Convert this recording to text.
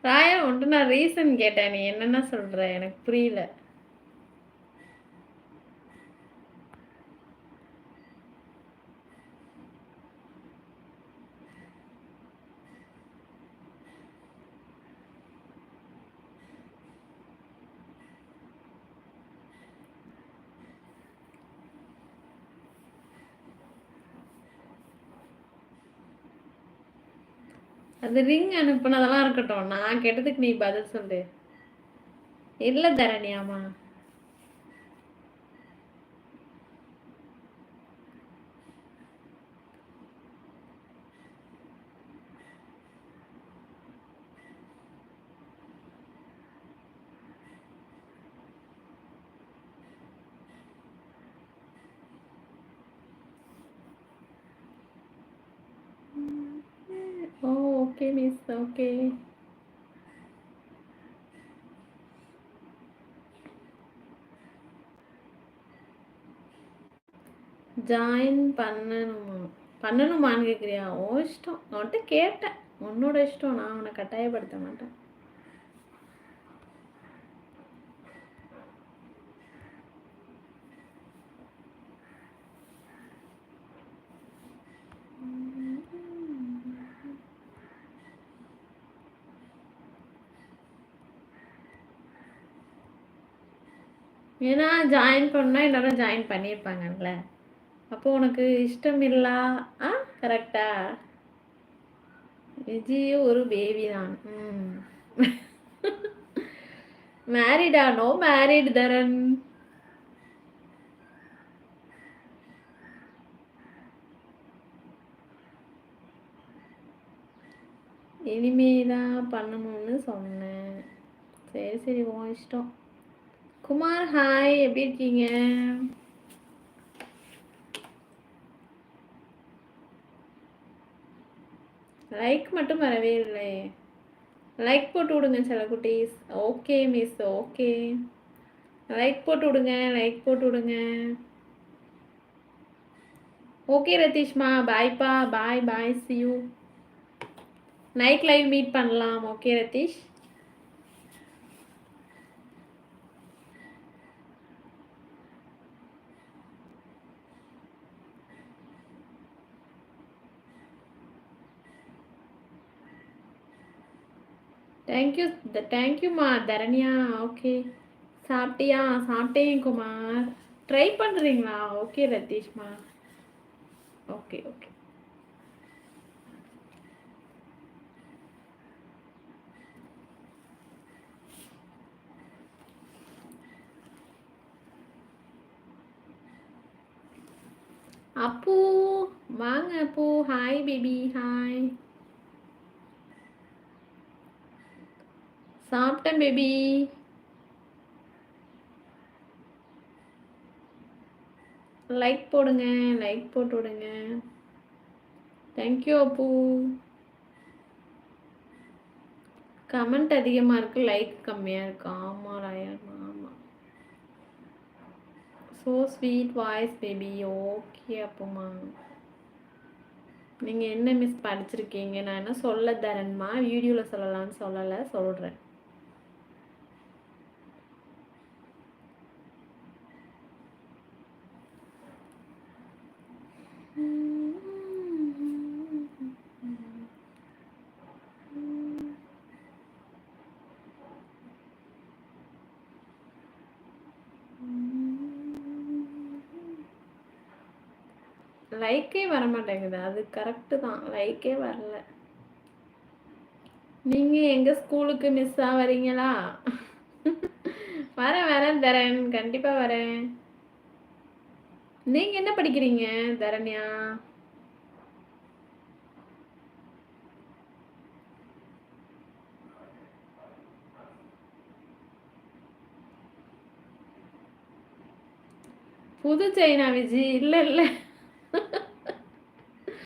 ராயா உன்ட்ட நான் ரீசன் கேட்டேன். நீ என்னென்ன சொல்ற? எனக்கு புரியல. அது ரிங் அனுப்புனதெல்லாம் இருக்கட்டும். நான் கேட்டதுக்கு நீ பதில் சொல்லு. இல்ல தரணியாமா. ஓ ஓகே மிஸ். ஓகே. ஜாயின் பண்ணணுமான்னு கேட்குறியா? ஓ இஷ்டம். உன்கிட்ட கேட்டேன். உன்னோட இஷ்டம். நான் உன்னை கட்டாயப்படுத்த மாட்டேன். ஏன்னா ஜாயின் பண்ணால் எல்லாரும் ஜாயின் பண்ணியிருப்பாங்கல்ல. அப்போ உனக்கு இஷ்டம் இல்லா? ஆ கரெக்டா? விஜயும் ஒரு பேபி தான். மேரிடா? நோ மேரிட் தரன். இனிமேதான் பண்ணணும்னு சொன்னேன். சரி சரி உன் இஷ்டம். குமார் ஹாய், எப்படி இருக்கீங்க? லைக் மட்டும் வரவே இல்லை. லைக் போட்டு விடுங்க சில குட்டீஸ். Okay miss. ஓகே, லைக் போட்டு விடுங்க. லைக் போட்டு விடுங்க. ஓகே ரதீஷ்மா, பாய்ப்பா. Bye bye, see you. Night live meet பண்ணலாம். ஓகே ரதீஷ். தேங்க்யூம்மா தரணியா. ஓகே, சாப்பிட்டியா? சாப்பிட்டேன் குமார். ட்ரை பண்ணுறீங்களா? ஓகே ரதீஷ்மா. Okay okay. அப்பு வாங்க. Appu hi baby. ஹாய். சாப்பிட்டேன் பேபி. லைக் போடுங்க. லைக் போட்டு விடுங்க. தேங்க்யூ அப்பு. கமெண்ட் அதிகமாக இருக்கு, லைக் கம்மியாக இருக்கு. ஆமாம் ராயா, ஆமாம். So sweet voice baby. Okay அப்புமா. நீங்கள் என்ன மிஸ் படிச்சிருக்கீங்க? நான் என்ன சொல்ல தரேன்மா, வீடியோவில் சொல்லலாம்னு சொல்லலை, சொல்கிறேன். லைக்கே வர மாட்டேங்குது. அது கரெக்டு தான், லைக்கே வரல. நீங்கள் எங்கள் ஸ்கூலுக்கு மிஸ்ஸாக வரீங்களா? வரேன் தரேன், கண்டிப்பாக வரேன். நீங்கள் என்ன படிக்கிறீங்க தரண்யா? புது சைனா விஜி? இல்லை இல்லை,